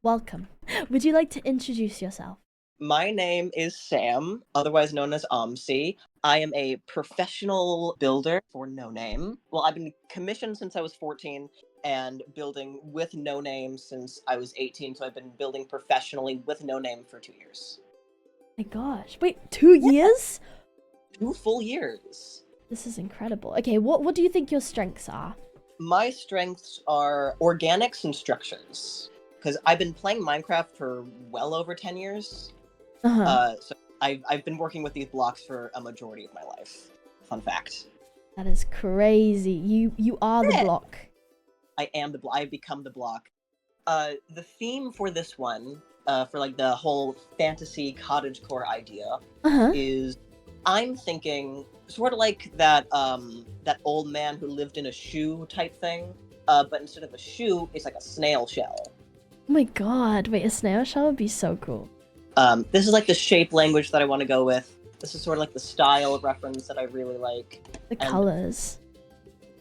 Welcome. Would you like to introduce yourself? My name is Sam, otherwise known as Omsiy. I am a professional builder for No Name. Well, I've been commissioned since I was 14 and building with No Name since I was 18, so I've been building professionally with No Name for 2 years. My gosh. Wait, 2 years? 2 full years. This is incredible. Okay, what do you think your strengths are? My strengths are organics and structures, because I've been playing Minecraft for well over 10 years. Uh-huh. So I've been working with these blocks for a majority of my life. Fun fact. That is crazy. You are the Eh, block. I am the I've become the block. The theme for this one, for like the whole fantasy cottagecore idea, Uh-huh. is I'm thinking sort of like that old man who lived in a shoe type thing. But instead of a shoe, it's like a snail shell. Oh my god. Wait, a snail shell would be so cool. This is like the shape language that I want to go with. This is sort of like the style reference that I really like. The And colors.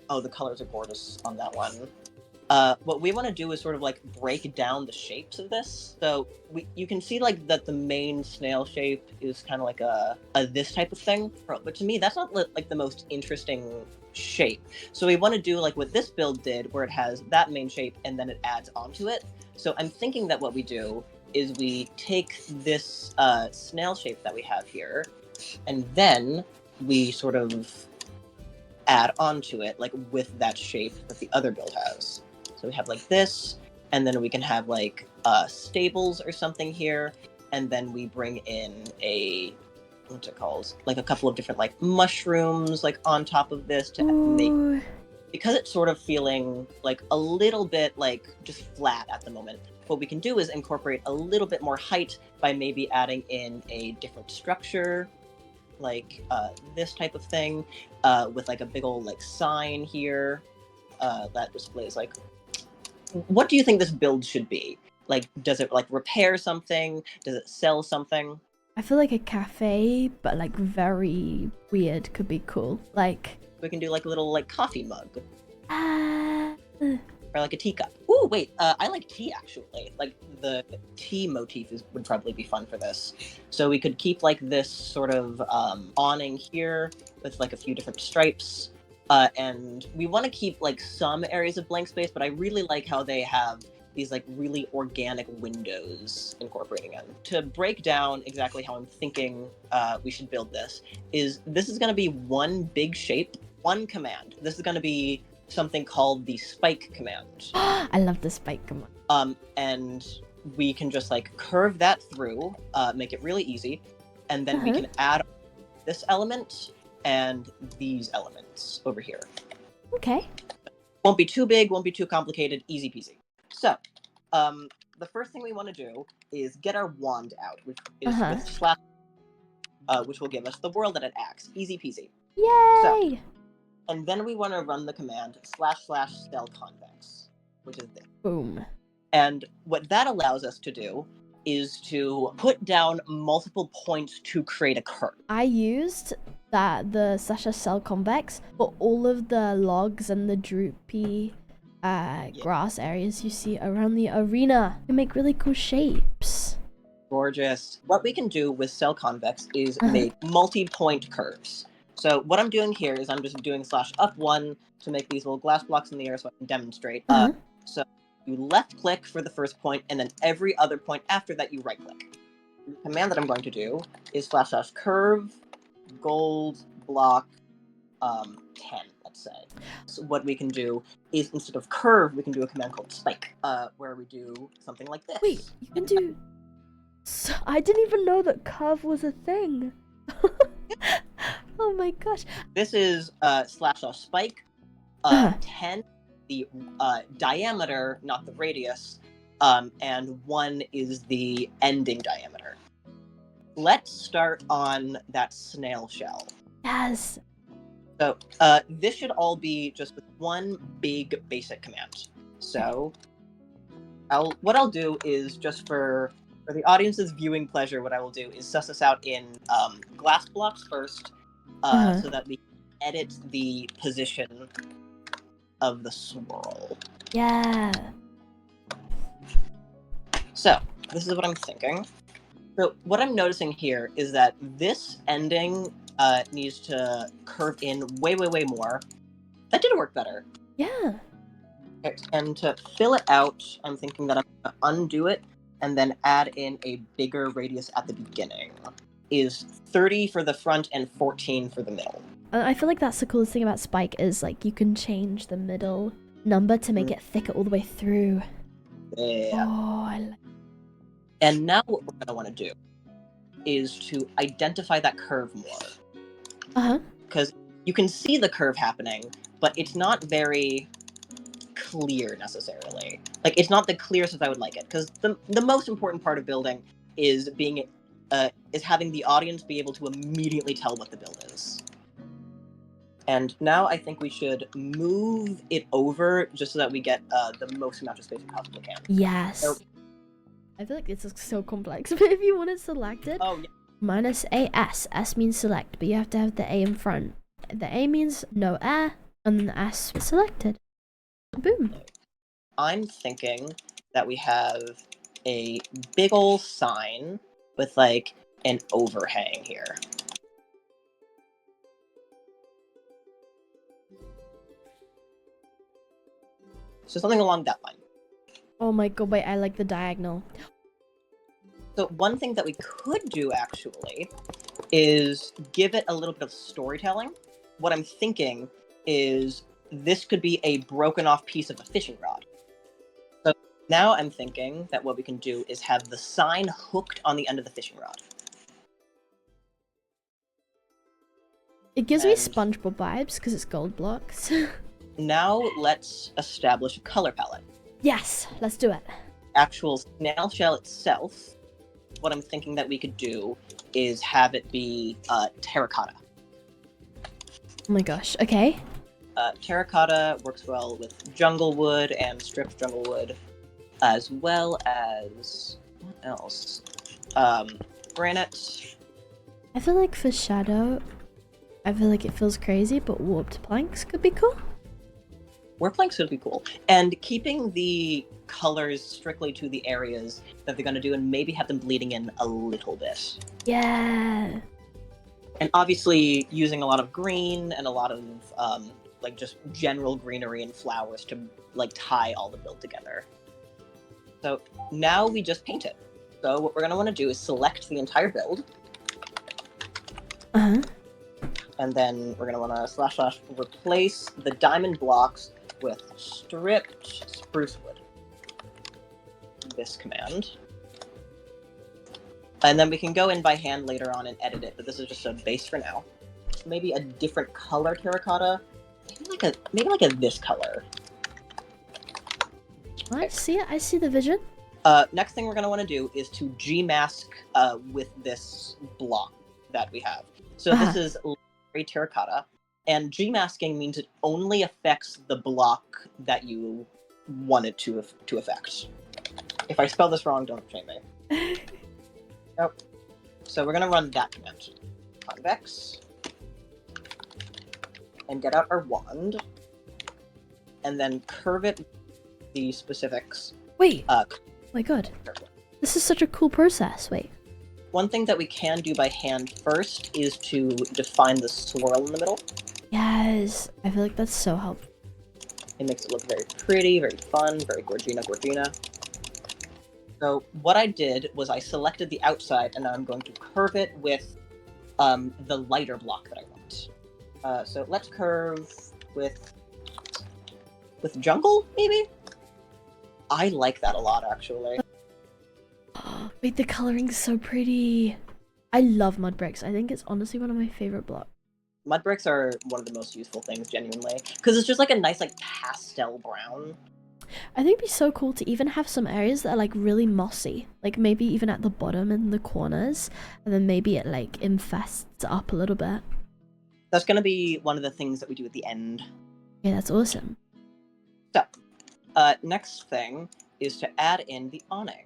oh, the colors are gorgeous on that one. What we want to do is sort of like break down the shapes of this. So you can see like that the main snail shape is kind of like a this type of thing. But to me, that's not like the most interesting shape. So we want to do like what this build did, where it has that main shape and then it adds onto it. So I'm thinking that what we do is we take this snail shape that we have here, and then we sort of add onto it, like with that shape that the other build has. So we have like this, and then we can have like stables or something here, and then we bring in what's it called? Like a couple of different like mushrooms like on top of this to make, Ooh. because it's sort of feeling like a little bit like just flat at the moment. What we can do is incorporate a little bit more height by maybe adding in a different structure, like this type of thing, with like a big old like sign here that displays like, what do you think this build should be? Like, does it like repair something? Does it sell something? I feel like a cafe, but like very weird could be cool. Like We can do like a little like coffee mug ah. or like a teacup. Ooh, wait, I like tea actually. Like the tea motif would probably be fun for this. So we could keep like this sort of awning here with like a few different stripes. And we want to keep like some areas of blank space, but I really like how they have these like really organic windows incorporating in. To break down exactly how I'm thinking we should build this is going to be one big shape, one command. This is going to be something called the spike command. I love the spike command. And we can just like curve that through, make it really easy, and then we Uh-huh. can add this element and these elements over here. Okay. Won't be too big, won't be too complicated, easy peasy. So, the first thing we want to do is get our wand out, which is Uh-huh. with slash, which will give us the worldedit axe, easy peasy. So, Yay! and then we want to run the command //cell convex, which is this. Boom. And what that allows us to do is to put down multiple points to create a curve. I used the Sasha Cell Convex for all of the logs and the droopy grass areas you see around the arena. You make really cool shapes. Gorgeous. What we can do with cell convex is Uh-huh. make multi-point curves. So what I'm doing here is I'm just doing /up1 to make these little glass blocks in the air so I can demonstrate. Uh-huh. So you left click for the first point, and then every other point after that you right click. The command that I'm going to do is /curve gold block 10, let's say. So what we can do is instead of curve, we can do a command called spike, where we do something like this. Wait, you can do... I didn't even know that curve was a thing. Oh my gosh. This is /spike, Uh-huh. 10, the diameter, not the radius, and 1 is the ending diameter. Let's start on that snail shell. Yes. So this should all be just with one big basic command. So what I'll do is, just for the audience's viewing pleasure, what I will do is suss this out in glass blocks first, Uh-huh. so that we can edit the position of the swirl. Yeah. So, this is what I'm thinking. So, what I'm noticing here is that this ending needs to curve in way, way, way more. That did work better. Yeah. Okay, and to fill it out, I'm thinking that I'm going to undo it and then add in a bigger radius at the beginning. Is 30 for the front and 14 for the middle. I feel like that's the coolest thing about Spike is like you can change the middle number to make it thicker all the way through. Yeah. Oh, I like. And now what we're going to want to do is to identify that curve more. Because you can see the curve happening, but it's not very clear necessarily. Like, it's not the clearest as I would like it. Because the most important part of building is having the audience be able to immediately tell what the build is. And now I think we should move it over just so that we get the most amount of space we possibly can. Yes. So, I feel like it's so complex, but if you want it selected, oh, yeah. minus AS. S means select, but you have to have the A in front. The A means no air, and then the S selected. Boom. I'm thinking that we have a big ol' sign with like an overhang here. So something along that line. Oh my god, wait, I like the diagonal. So one thing that we could do actually is give it a little bit of storytelling. What I'm thinking is this could be a broken off piece of a fishing rod. So now I'm thinking that what we can do is have the sign hooked on the end of the fishing rod. It gives me SpongeBob vibes because it's gold blocks. Now let's establish a color palette. Yes, let's do it. Actual snail shell itself, what I'm thinking that we could do is have it be terracotta. Oh my gosh, okay. Terracotta works well with jungle wood and stripped jungle wood, as well as, what else? Granite. I feel like for shadow, I feel like it feels crazy, but warped planks could be cool. Warped planks would be cool. And keeping the colors strictly to the areas that they're going to do and maybe have them bleeding in a little bit. Yeah. And obviously using a lot of green and a lot of like just general greenery and flowers to like tie all the build together. So now we just paint it. So what we're going to want to do is select the entire build. And then we're going to want to / replace the diamond blocks with stripped spruce wood. This command. And then we can go in by hand later on and edit it, but this is just a base for now. Maybe a different color terracotta. Maybe like a this color. I see it. I see the vision. Next thing we're going to want to do is to G-mask with this block that we have. So this is terracotta, and G-masking means it only affects the block that you want it to affect. If I spell this wrong, don't shame me. Nope. So we're going to run that command. Convex. And get out our wand. And then curve it the specifics. Wait. Oh my god. This is such a cool process. Wait. One thing that we can do by hand first is to define the swirl in the middle. Yes. I feel like that's so helpful. It makes it look very pretty, very fun, very Gorgina. So what I did was I selected the outside, and now I'm going to curve it with the lighter block that I want. So let's curve with jungle, maybe? I like that a lot, actually. Wait, the coloring's so pretty. I love mud bricks. I think it's honestly one of my favorite blocks. Mud bricks are one of the most useful things, genuinely. Because it's just like a nice, like, pastel brown. I think it'd be so cool to even have some areas that are like really mossy. Like maybe even at the bottom in the corners. And then maybe it like infests up a little bit. That's going to be one of the things that we do at the end. Yeah, that's awesome. So, next thing is to add in the awning.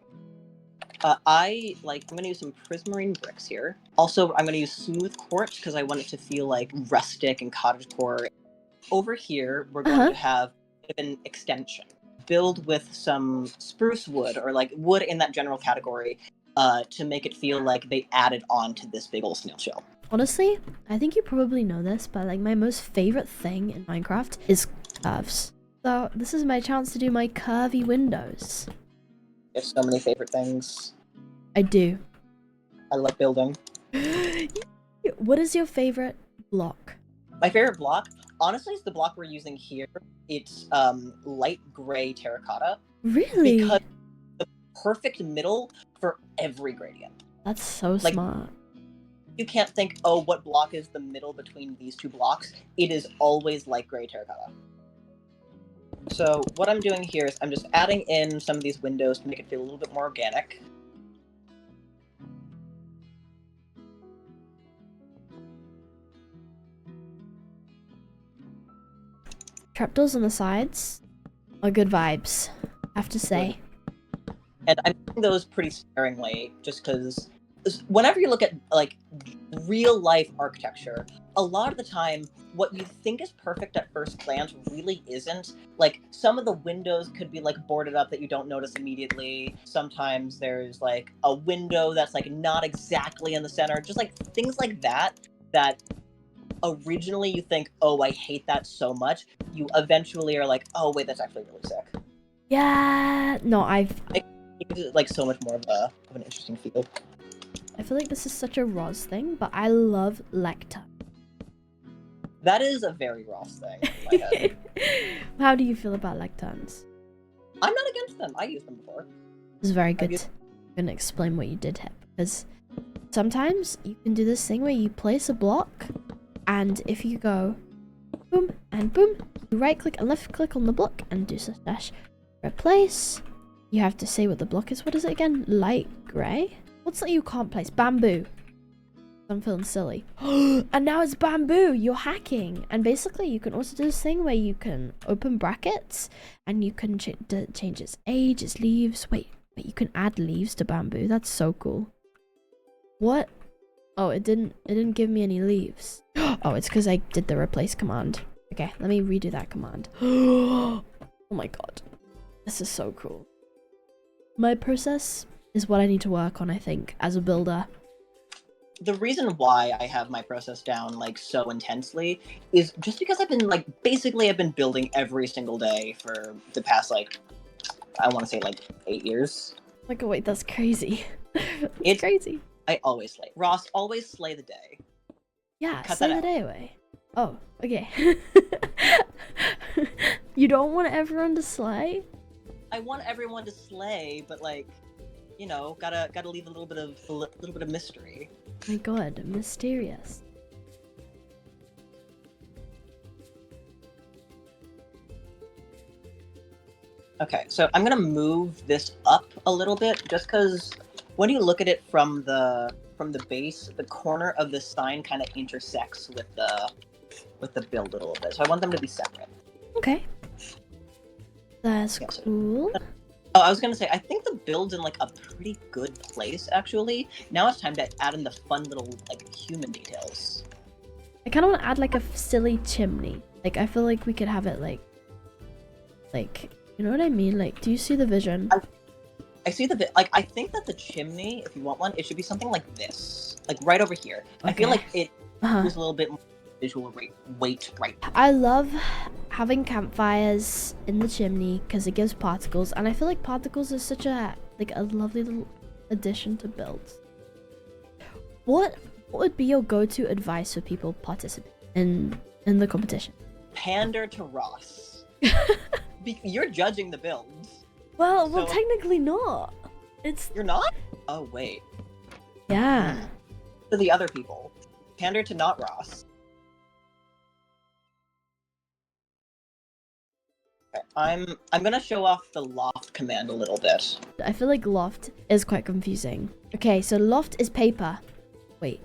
I'm going to use some prismarine bricks here. Also, I'm going to use smooth quartz because I want it to feel like rustic and cottagecore. Over here, we're going to have an extension. build with some spruce wood or like wood in that general category to make it feel like they added on to this big old snail shell. Honestly, I think you probably know this, but like my most favorite thing in Minecraft is curves. So this is my chance to do my curvy windows. You have so many favorite things. I do. I love building. What is your favorite block? My favorite block, honestly, is the block we're using here. It's light gray terracotta. Really? Because the perfect middle for every gradient. That's so Like, smart. You can't think, oh, what block is the middle between these two blocks? It is always light gray terracotta. So what I'm doing here is I'm just adding in some of these windows to make it feel a little bit more organic. Trapdoors on the sides are good vibes, I have to say. And I'm doing those pretty sparingly, just because whenever you look at like real life architecture, a lot of the time what you think is perfect at first glance really isn't. Like some of the windows could be like boarded up that you don't notice immediately. Sometimes there's like a window that's like not exactly in the center, just like things like that originally you think, oh, I hate that so much. You eventually are like, oh wait, that's actually really sick. Yeah, no, It gives it like so much more of an interesting feel. I feel like this is such a Ros thing, but I love lectern. That is a very Ross thing in my head. How do you feel about lecterns? I'm not against them. I used them before. This is very good. I'm gonna explain what you did here, because sometimes you can do this thing where you place a block, and if you go boom and boom, you right click and left click on the block and do slash replace. You have to say what the block is. What is it again? Light gray? What's that you can't place? Bamboo. I'm feeling silly. And now it's bamboo. You're hacking. And basically you can also do this thing where you can open brackets and you can change its age, its leaves. Wait, you can add leaves to bamboo. That's so cool. What? Oh, it didn't give me any leaves. Oh, it's because I did the replace command. Okay, let me redo that command. Oh my god. This is so cool. My process is what I need to work on, I think, as a builder. The reason why I have my process down like so intensely is just because I've been like basically I've been building every single day for the past like I want to say like 8 years. Like, oh wait, that's crazy. It's crazy. I always slay. Ross, always slay the day. Yeah, Cut slay the day away. Oh, okay. You don't want everyone to slay? I want everyone to slay, but like, you know, gotta leave a little bit of mystery. My god, mysterious. Okay, so I'm gonna move this up a little bit, just because when you look at it from the base, the corner of the sign kind of intersects with the build a little bit. So I want them to be separate. Okay. That's cool. Oh, I was gonna say, I think the build's in like a pretty good place actually. Now it's time to add in the fun little like human details. I kind of want to add like a silly chimney. Like I feel like we could have it like you know what I mean? Like, do you see the vision? I see the like. I think that the chimney, if you want one, it should be something like this, like right over here. Okay. I feel like it was a little bit more visual weight right. I love having campfires in the chimney because it gives particles, and I feel like particles is such a lovely little addition to builds. What would be your go-to advice for people participating in the competition? Pander to Ross. You're judging the builds. Well, technically not. You're not? Oh wait. Yeah. To the other people. Pander to not Ross. Okay, I'm gonna show off the loft command a little bit. I feel like loft is quite confusing. Okay, so loft is paper. Wait,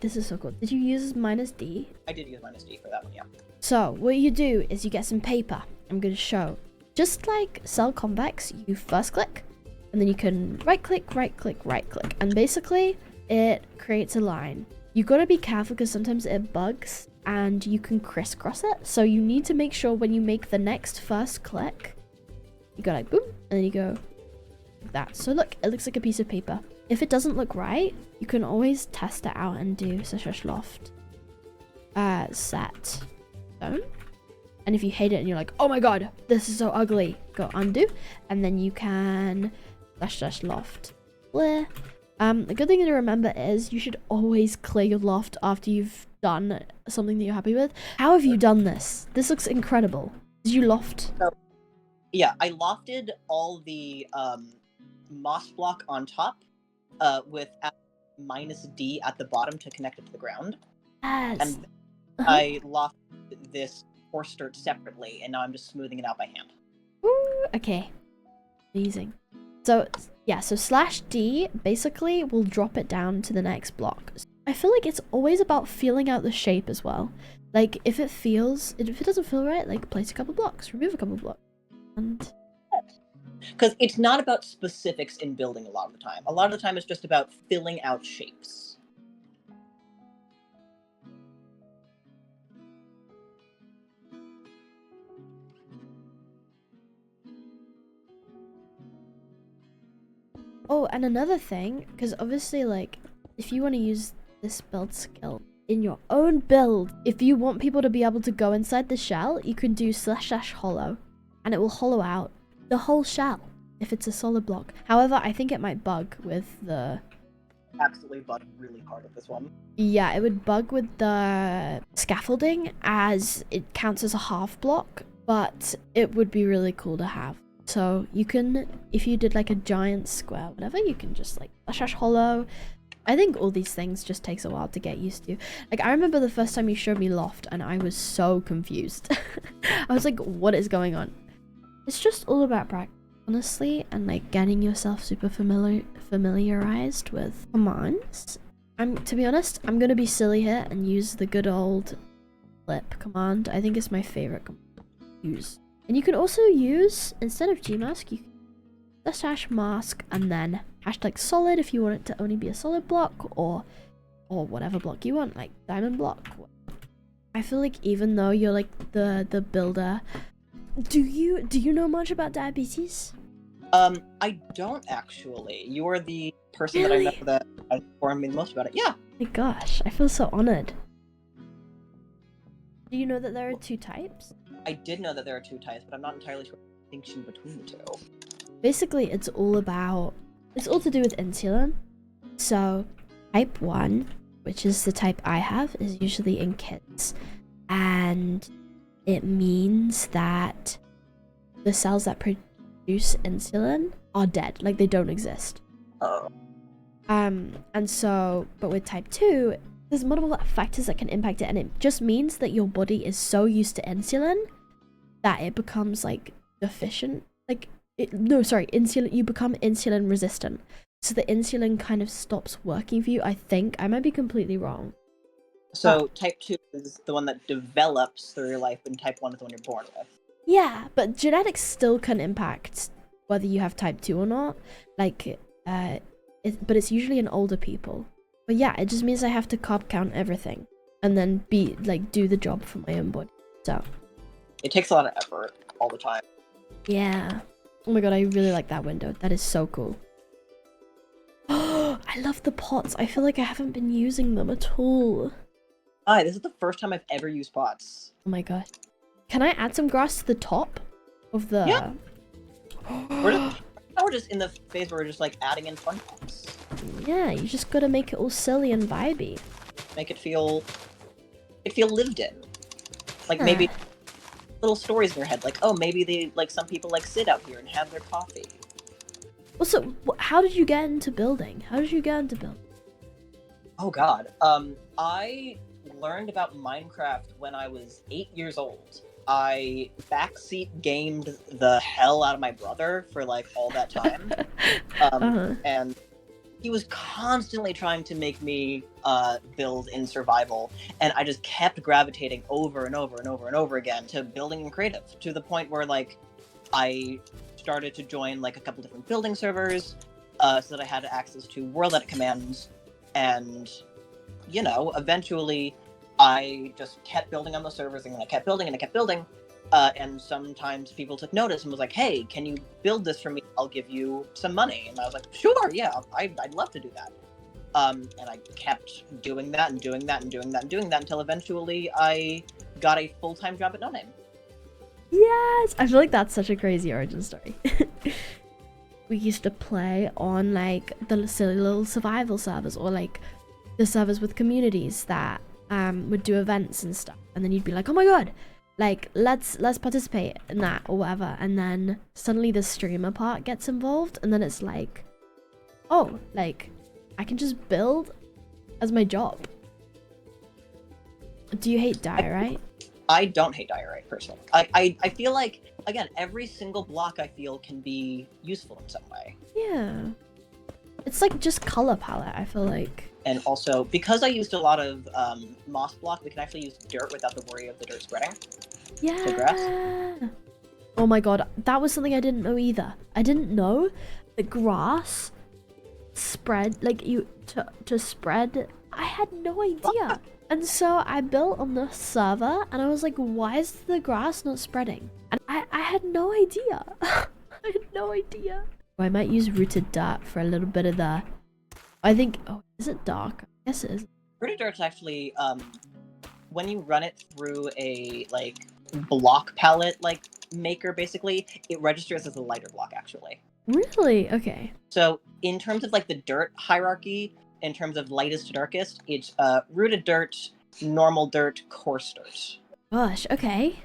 this is so cool. Did you use -D? I did use -D for that one, yeah. So what you do is you get some paper. I'm gonna show. Just like cell convex, you first click, and then you can right click, right click, right click, and basically it creates a line. You gotta be careful because sometimes it bugs and you can crisscross it. So you need to make sure when you make the next first click You go like boom, and then you go like that. So look, it looks like a piece of paper. If it doesn't look right, you can always test it out and do / loft set stone. And if you hate it and you're like, oh my god, this is so ugly, go undo, and then you can / loft clear. The good thing to remember is you should always clear your loft after you've done something that you're happy with. How have you done this? This looks incredible. Did you loft? So, yeah, I lofted all the moss block on top with -D at the bottom to connect it to the ground. Yes. And I lofted this horse dirt separately, and now I'm just smoothing it out by hand. Ooh, okay. Amazing. So, yeah, so /D basically will drop it down to the next block. I feel like it's always about feeling out the shape as well. Like, if it doesn't feel right, like, place a couple blocks, remove a couple blocks. And because it's not about specifics in building a lot of the time. A lot of the time it's just about filling out shapes. oh, and another thing, because obviously, like, if you want to use this build skill in your own build, if you want people to be able to go inside the shell, you can do / hollow, and it will hollow out the whole shell if it's a solid block. However, I think it might bug with the... Absolutely bug really hard at this one. Yeah, it would bug with the scaffolding as it counts as a half block, but it would be really cool to have. So you can, if you did like a giant square, whatever, you can just like / hollow. I think all these things just takes a while to get used to. Like, I remember the first time you showed me loft and I was so confused. I was like, what is going on? It's just all about practice, honestly, and like getting yourself super familiarized with commands. To be honest, I'm gonna be silly here and use the good old flip command. I think it's my favorite command to use. And you can also use, instead of gmask, you can /mask and then #solid if you want it to only be a solid block, or whatever block you want, like diamond block. I feel like even though you're like the builder, do you know much about diabetes? I don't actually. You are the person that I know that has informed me the most about it. Yeah. My gosh, I feel so honored. Do you know that there are 2 types? I did know that there are 2 types, but I'm not entirely sure the distinction between the 2. Basically, it's all to do with insulin. So, type 1, which is the type I have, is usually in kids. And it means that the cells that produce insulin are dead, like they don't exist. Oh. And so, but with type 2, there's multiple factors that can impact it, and it just means that your body is so used to insulin that it becomes like deficient. Insulin, you become insulin resistant. So the insulin kind of stops working for you, I think. I might be completely wrong. So type 2 is the one that develops through your life, and type 1 is the one you're born with. Yeah, but genetics still can impact whether you have type 2 or not. Like, but it's usually in older people. But yeah, it just means I have to carb count everything and then do the job for my own body. So it takes a lot of effort all the time. Yeah. Oh my god, I really like that window. That is so cool. I love the pots. I feel like I haven't been using them at all. Hi, this is the first time I've ever used pots. Oh my god. Can I add some grass to the top of the... Yeah. We're just in the phase where we're just like adding in fun pots. Yeah, you just gotta make it all silly and vibey. Make it feel lived in. Like maybe little stories in your head, like, oh, maybe some people like sit out here and have their coffee. Also, how did you get into building? Oh god. I learned about Minecraft when I was 8 years old. I backseat gamed the hell out of my brother for like all that time. And he was constantly trying to make me build in survival, and I just kept gravitating over and over and over and over again to building in creative, to the point where like I started to join like a couple different building servers so that I had access to worldedit commands, and eventually I just kept building on the servers, and I kept building and I kept building, And sometimes people took notice and was like, "Hey, can you build this for me? I'll give you some money." And I was like, "Sure, yeah, I'd love to do that." And I kept doing that and doing that and doing that and doing that until eventually I got a full-time job at No Name. Yes! I feel like that's such a crazy origin story. We used to play on like the silly little survival servers, or like the servers with communities that would do events and stuff, and then you'd be like, oh my god, like let's participate in that or whatever, and then suddenly the streamer part gets involved, and then it's like, oh, like I can just build as my job. Do you hate diorite? I don't hate diorite personally. I feel like, again, every single block I feel can be useful in some way. Yeah, it's like just color palette, I feel like. And also, because I used a lot of moss block, we can actually use dirt without the worry of the dirt spreading. Yeah. Grass. Oh my god, that was something I didn't know either. I didn't know the grass spread, like you to spread. I had no idea. And so I built on the server and I was like, why is the grass not spreading? And I had no idea. I had no idea. I might use rooted dirt for a little bit of the, I think, oh, is it dark? I guess it is. Rooted dirt's actually, when you run it through a, like, block palette, like, maker, basically, it registers as a lighter block, actually. Really? Okay. So, in terms of, like, the dirt hierarchy, in terms of lightest to darkest, it's rooted dirt, normal dirt, coarse dirt. Gosh, okay.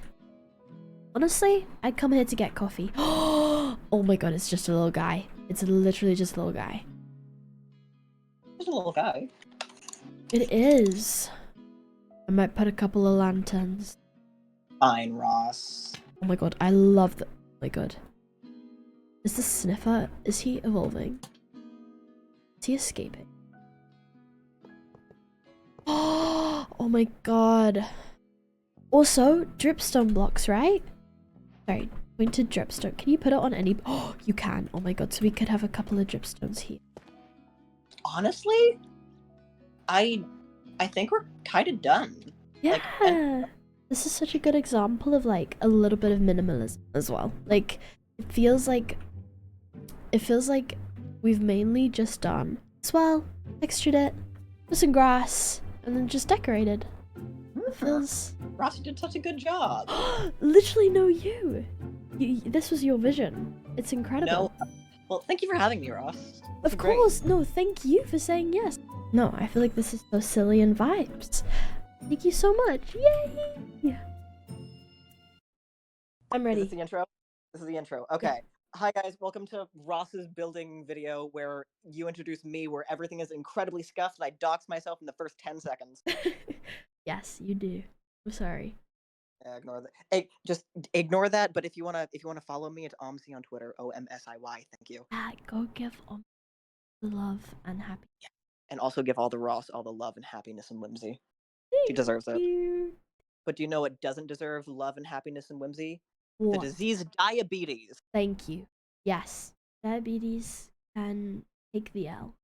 Honestly, I'd come here to get coffee. Oh my god, it's just a little guy. It's literally just a little guy. There's a little guy. It is. I might put a couple of lanterns. Fine, Ross. Oh my god, I love that. Oh my god. Is the sniffer, is he evolving? Is he escaping? Oh my god. Also, dripstone blocks, right? Sorry, pointed dripstone. Can you put it on any? Oh, you can. Oh my god, so we could have a couple of dripstones here. Honestly, I think we're kind of done. Yeah. Like, this is such a good example of like a little bit of minimalism as well. Like it feels like we've mainly just done swell, textured it, put some grass, and then just decorated. It feels. Ross did such a good job. Literally, no, you. This was your vision. It's incredible. No, well, thank you for having me, Ross. Of course, no, thank you for saying yes. No, I feel like this is so silly and vibes. Thank you so much. Yay! I'm ready. Is this the intro? This is the intro. Okay. Yeah. Hi guys, welcome to Ross's building video where you introduce me, where everything is incredibly scuffed and I dox myself in the first 10 seconds. Yes, you do. I'm sorry. Yeah, ignore that. Hey, just ignore that. But if you wanna follow me, it's Omsiy on Twitter. OMSIY. Thank you. Yeah, go give love and happiness. Yeah. And also give all the Ross all the love and happiness and whimsy. Thank She deserves it. you. But do you know what doesn't deserve love and happiness and whimsy? What? The disease diabetes. Thank you. Yes, diabetes can take the L.